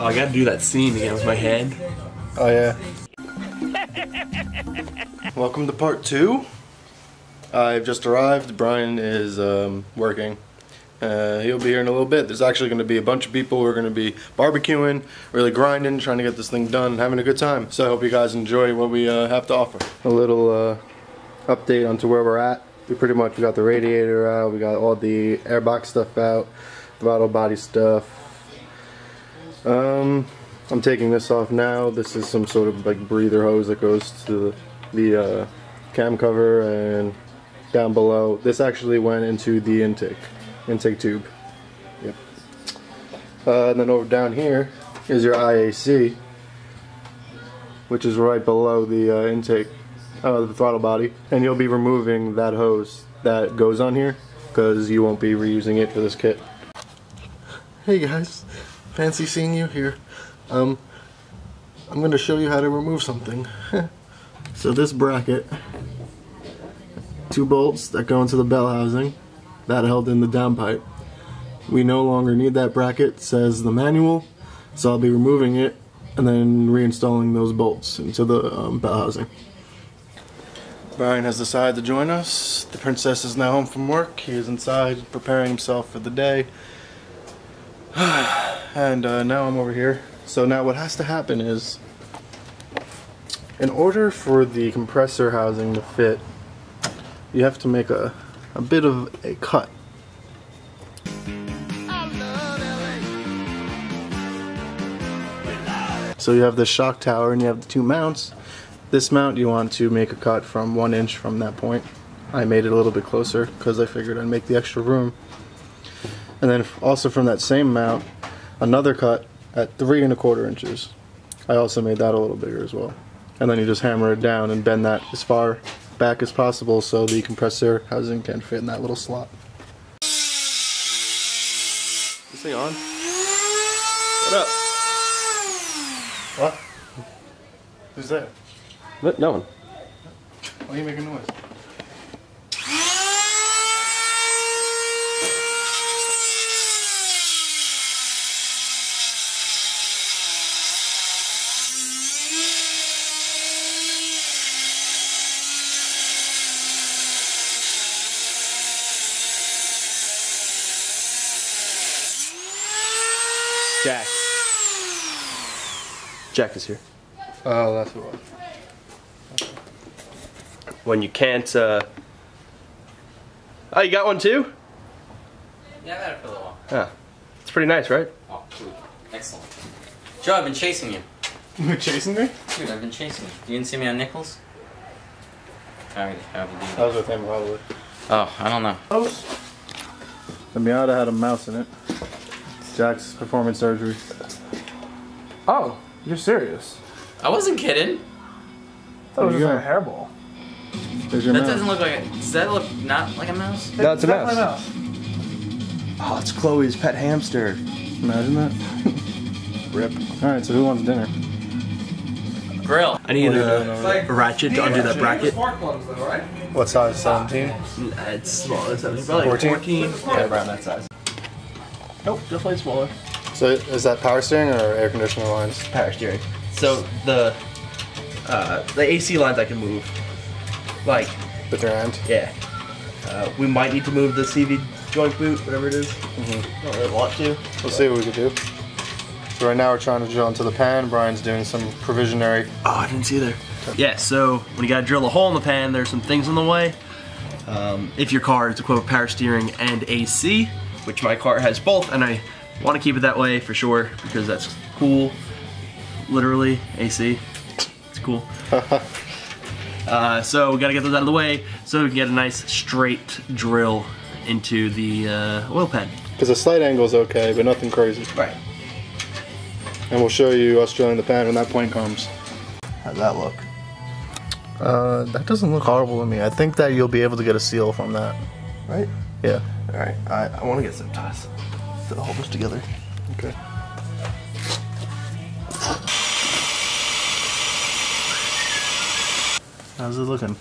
Oh, I gotta do that scene again with my hand. Oh yeah. Welcome to part 2. I've just arrived. Brian is working. He'll be here in a little bit. There's actually going to be a bunch of people who are going to be barbecuing, really grinding, trying to get this thing done, and having a good time. So I hope you guys enjoy what we have to offer. A little update onto where we're at. We got the radiator out, we got all the airbox stuff out, throttle body stuff. I'm taking this off now. This is some sort of like breather hose that goes to the cam cover, and down below this actually went into the intake tube. Yep. And then over down here is your IAC, which is right below the intake, the throttle body, and you'll be removing that hose that goes on here because you won't be reusing it for this kit. Hey guys, fancy seeing you here. I'm going to show you how to remove something. So this bracket, 2 bolts that go into the bell housing, that held in the downpipe. We no longer need that bracket, says the manual, so I'll be removing it and then reinstalling those bolts into the bell housing. Brian has decided to join us. The princess is now home from work. He is inside preparing himself for the day. And now I'm over here. So now what has to happen is, in order for the compressor housing to fit, you have to make a bit of a cut. So you have the shock tower and you have the 2 mounts. This mount you want to make a cut from 1 inch from that point. I made it a little bit closer because I figured I'd make the extra room. And then also from that same mount, another cut at 3 1/4 inches. I also made that a little bigger as well. And then you just hammer it down and bend that as far back as possible so the compressor housing can fit in that little slot. This thing on? What up? What? Who's there? What? No one. Why are you making noise? Jack. Jack is here. Oh, that's what it was. When you can't, Oh, you got one too? Yeah, I've had it for a little while. Yeah. It's pretty nice, right? Oh, dude. Excellent. Joe, I've been chasing you. You chasing me? Dude, I've been chasing you. You didn't see me on Nichols? How did you do? I was with him probably. Oh, I don't know. The Miata had a mouse in it. Jack's performance surgery. Oh, you're serious? I wasn't kidding. That was just like a hairball. There's your That mouse. doesn't look like a... Does that look not like a mouse? No, it's a Definitely mouse. Oh, it's Chloe's pet hamster. Imagine that. Rip. Alright, so who wants dinner? Grill. I need Like, a ratchet to undo that bracket. Spark plugs though, right? What size? 17? It's small. It's probably 14? Yeah, around that size. Nope, definitely smaller. So is that power steering or air conditioner lines? Power steering. So the AC lines I can move. Like, With your hand? yeah. We might need to move the CV joint boot, whatever it is. Don't really want to. We'll see what we can do. So right now we're trying to drill into the pan. Brian's doing some provisionary. Oh, I didn't see there. Yeah, so when you gotta drill a hole in the pan, there's some things in the way. If your car is equipped with power steering and AC, which my car has both, and I want to keep it that way for sure because that's cool. Literally, AC. It's cool. So we gotta get those out of the way so we can get a nice straight drill into the oil pan. Because the slight angle is okay, but nothing crazy. Right. And we'll show you us drilling the pan when that point comes. How's that look? That doesn't look horrible to me. I think that you'll be able to get a seal from that. Right? Yeah. Alright, I want to get some ties to hold this together. Okay. How's it looking?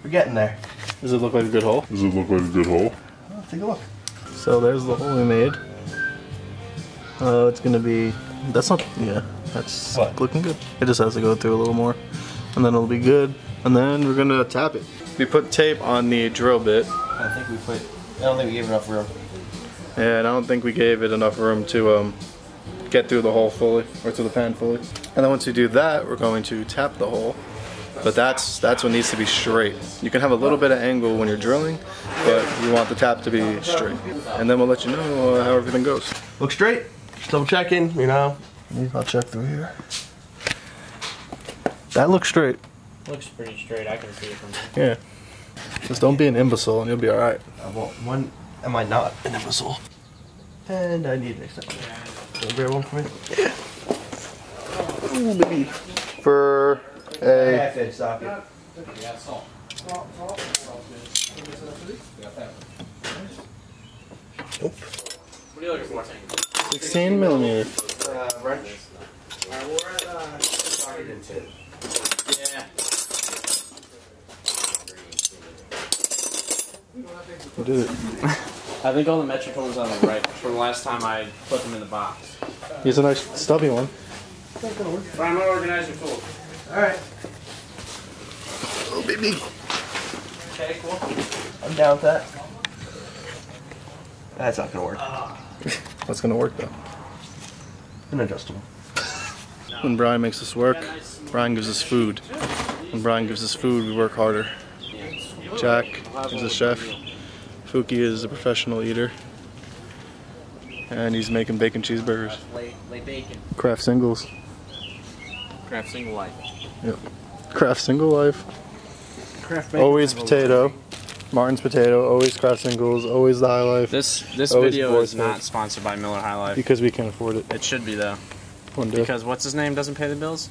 We're getting there. Does it look like a good hole? Oh, take a look. So there's the hole we made. It's gonna be, that's not, yeah, that's looking good. It just has to go through a little more, and then it'll be good. And then we're gonna tap it. We put tape on the drill bit. I don't think we gave enough room. And I don't think we gave it enough room to get through the hole fully, or to the pan fully. And then once we do that, we're going to tap the hole. But that's what needs to be straight. You can have a little bit of angle when you're drilling, but you want the tap to be straight. And then we'll let you know how everything goes. Look straight. Just double checking, you know. I'll check through here. That looks straight. Looks pretty straight. I can see it from here. Yeah. Just don't be an imbecile and you'll be alright. Well, when am I not an imbecile? And I need an extension. Can you grab one for me? Yeah. Ooh, baby. For a half-inch socket. Nope. What are you looking for? 16 millimeter. Wrench. Alright, we're at socket and tip. Yeah. We did it. I think all the metric holes are right from the last time I put them in the box. Here's a nice stubby one. I'm not organizing tool. Alright. Oh, baby. Okay, cool. I'm down with that. That's not gonna work. That's gonna work though. An adjustable. When Brian makes us work, Brian gives us food. When Brian gives us food, we work harder. Jack is a chef. Fuki is a professional eater. And he's making bacon cheeseburgers. Lay bacon. Craft singles. Craft single life. Yep. Craft single life. Craft bacon. Always potato. Martin's potato. Always craft singles. Always the High Life. This Always video is Borscht. not sponsored by Miller High Life. Because we can't afford it. It should be though. One day. Because what's his name doesn't pay the bills?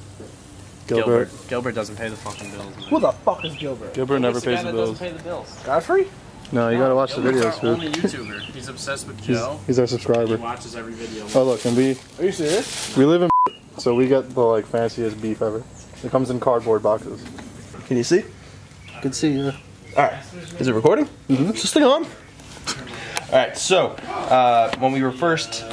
Gilbert. Gilbert doesn't pay the fucking bills. Who the fuck is Gilbert? Gilbert never He's the guy pays the that bills. doesn't pay the bills. Godfrey? No, you gotta watch the Gilbert's videos, our only dude. YouTuber. He's obsessed with Joe. He's our He subscriber. watches every video. Oh look, and we Are you serious? live in so we get the like fanciest beef ever. It comes in cardboard boxes. Can you see? You can see, yeah. Alright. Is it recording? Mm-hmm. Is this thing on? Alright, so when we were first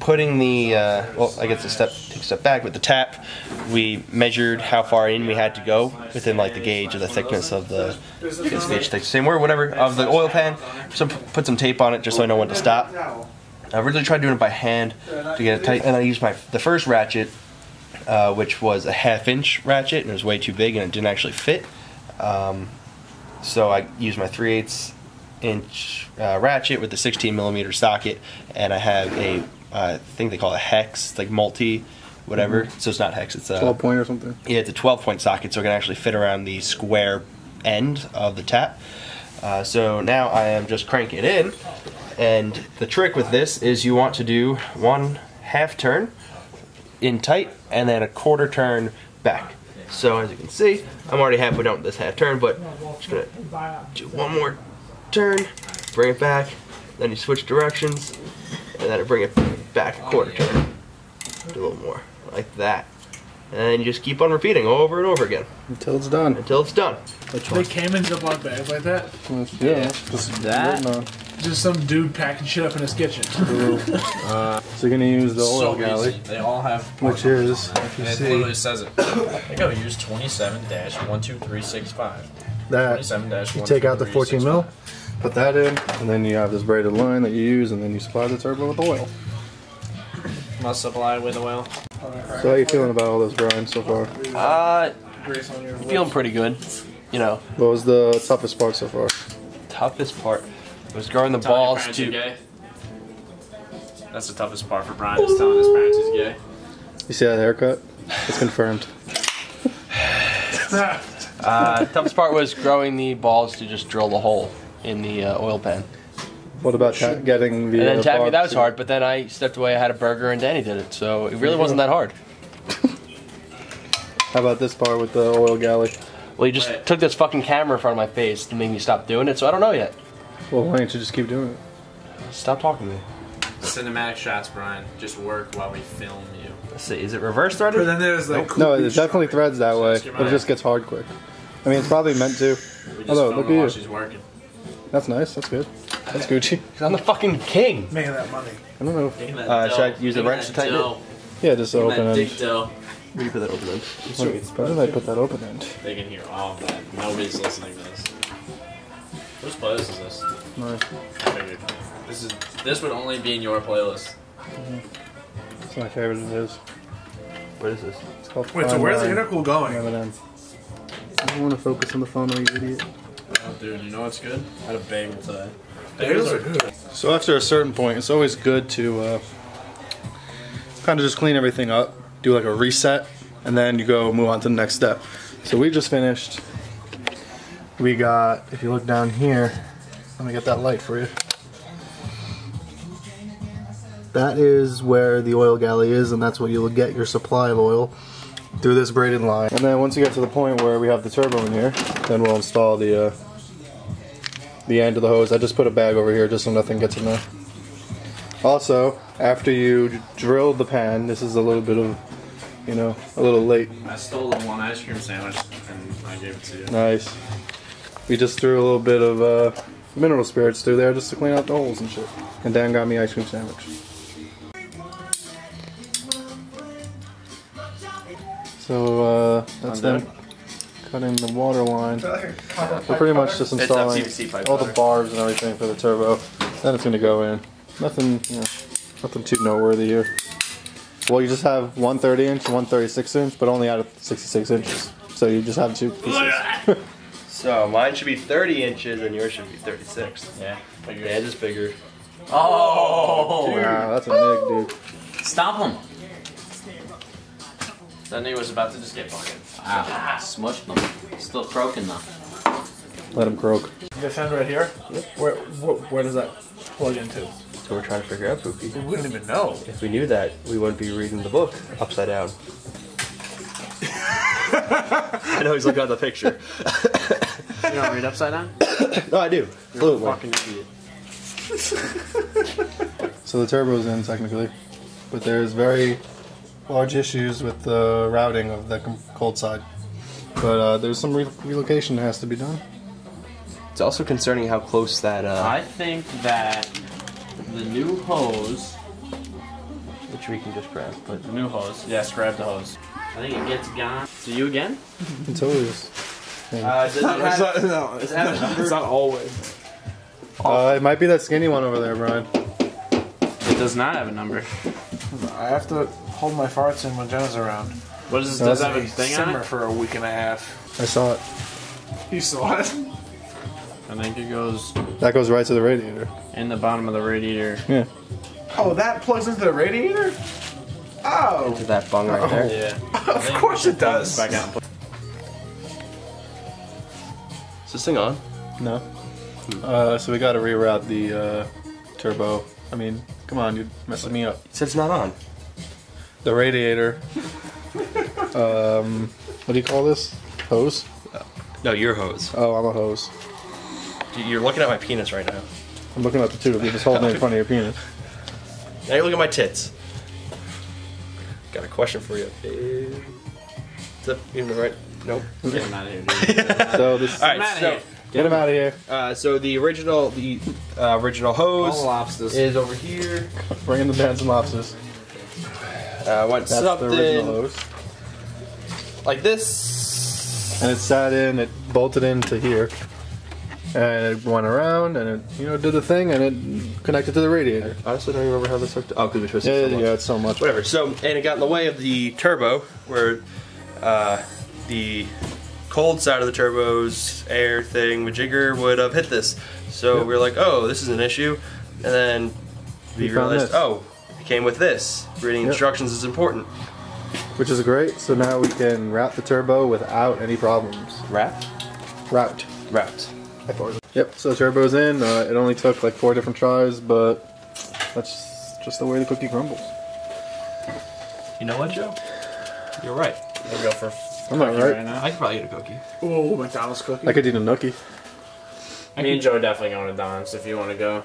putting the well, I guess take a step back with the tap, we measured how far in we had to go within like the gauge or the thickness of the gauge, the same word, whatever, of the oil pan. So put some tape on it just so I know when to stop. I originally tried doing it by hand to get it tight, and I used the first ratchet, which was a 1/2 inch ratchet, and it was way too big and it didn't actually fit. So I used my 3/8 inch ratchet with the 16 millimeter socket, and I have a I think they call it hex, it's like multi whatever. Mm-hmm. So it's not hex, it's a 12 point or something. Yeah, it's a 12-point socket, so it can actually fit around the square end of the tap. So now I am just cranking it in, and the trick with this is you want to do 1/2 turn in tight and then a 1/4 turn back. So as you can see, I'm already halfway done with this 1/2 turn, but I'm just gonna do one more turn, bring it back, then you switch directions, and then I bring it back a 1/4 turn. Do a little more, like that. And then you just keep on repeating over and over again. Until it's done. Until it's done. They came in Ziploc bags like that? Yeah. Just That? Just some dude packing shit up in his kitchen. So you're gonna use the oil galley, easy. They all have. which is, if you It see, literally says it. I gotta use 27-12365. that 27- you take out the 14 mil, put that in, and then you have this braided line that you use, and then you supply the turbo with oil. Must supply with oil. So how you feeling about all this, Brian, so far? Feeling pretty good. You know, What was the toughest part so far? toughest part was growing the balls to. Gay. That's the toughest part for Brian, is telling his parents he's gay. You see that haircut? It's confirmed. Toughest part was growing the balls to just drill the hole in the oil pan. What about getting the And then tapping, barb that was to- hard, but then I stepped away, I had a burger, and Danny did it, so it really wasn't that hard. How about this part with the oil galley? Well, you just took this fucking camera in front of my face to make me stop doing it, so I don't know yet. Well, why don't you just keep doing it? Stop talking to me. Cinematic shots, Brian. Just work while we film you. Let's see, is it reverse threaded? But then there's like No, it definitely threads that way, but it just gets hard quick. I mean, it's probably meant to. We just Hello, film look her while at you. she's working. That's nice, that's good. That's Gucci. Because I'm the fucking king. Making that money. I don't know. Should I use the wrench to tighten it? Yeah, just the open end. Where do you put that open end? Where did I put that open end? They can hear all of that. Nobody's listening to this. Whose playlist is this? Nice. I figured. This would only be in your playlist. It's my favorite of his. What is this? It's called Wait, so where's the Flyin. intercool going? M&M. I don't want to focus on the phone, you idiot. Oh, dude, you know what's good? I had a bagel today. Bagels are good. So after a certain point, it's always good to kind of just clean everything up, do like a reset, and then you go move on to the next step. So we just finished. We got, if you look down here, let me get that light for you. That is where the oil galley is, and that's where you'll get your supply of oil through this braided line. And then once you get to the point where we have the turbo in here, then we'll install the end of the hose. I just put a bag over here just so nothing gets in there. Also, after you drill the pan, this is a little bit of, you know, a little late. I stole the one ice cream sandwich and I gave it to you. Nice. We just threw a little bit of mineral spirits through there just to clean out the holes and shit. And Dan got me ice cream sandwich. So that's them cutting the water line. We're pretty much just installing PVC pipe all the cutter. barbs and everything for the turbo. Then it's gonna go in. Nothing, you know, nothing too noteworthy here. Well, you just have one 30-inch and one 36-inch, but only out of 66 inches. So you just have two pieces. So mine should be 30 inches and yours should be 36. Yeah. Yeah, just bigger. Oh! Wow, that's a nig, dude. Stop him. That nigga was about to just get fucking. Ah, smushed them. Still croaking though. Let him croak. This end right here? Yep. Where does that plug into? So we're trying to figure out, Pookie. We wouldn't even know. If we knew that, we wouldn't be reading the book upside down. I know he's looking at the picture. You don't read upside down? No, I do. Fluently. Fucking idiot. So the turbo's in technically, but there's very large issues with the routing of the cold side. But there's some relocation that has to be done. It's also concerning how close that, I think that the new hose, which we can just grab, but the new hose, yes, grab the hose. I think it gets gone. So you again? It's always. does it have, No, it's not always. It might be that skinny one over there, Brian. It does not have a number. I have to hold my farts in when Jenna's around. What is this? No, Does it that's have a thing on Simmer it? for a week and a half. I saw it. You saw it? I think it goes That goes right to the radiator. in the bottom of the radiator. Yeah. Oh, that plugs into the radiator? Oh, to that bung right there? Yeah. of course it does. Back out. And Is this thing on? No. So we got to reroute the turbo. I mean, come on, you're messing me up. It said it's not on. The radiator. What do you call this? Hose? No, your hose. Oh, I'm a hose. You're looking at my penis right now. I'm looking at the tube. You're just holding it in front of your penis. Now you look at my tits. Got a question for you. Is that even right? Nope. get him out of here, dude. So this. All right, outta so here. Get him out of here. So the original hose All lobsters. is over here. Bring in the Bands and Lobsters. Went That's something the original hose. like this. And it sat in. It bolted into here. And it went around, and it, you know, did the thing, and it connected to the radiator. I honestly don't remember how this hooked. Oh, because we twisted it so much. Yeah, it's so much. Whatever. So, and it got in the way of the turbo, where the cold side of the turbo's air thing, majigger, would have hit this. So we were like, oh, this is an issue. And then we You found realized, this. oh, it came with this. Reading instructions is important. Which is great. So now we can route the turbo without any problems. Wrap? Route. Wrapped. Yep. So the turbo's in. It only took like 4 different tries, but that's just the way the cookie crumbles. You know what, Joe? You're right. We'll go for I'm not cookie right. now. I could probably eat a cookie. Ooh, McDonald's cookie. I could eat a nookie. Me and Joe are definitely going to Don's if you want to go.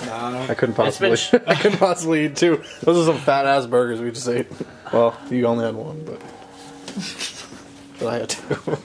Nah. I couldn't possibly. I couldn't possibly eat 2. Those are some fat ass burgers we just ate. Well, you only had 1, but I had 2.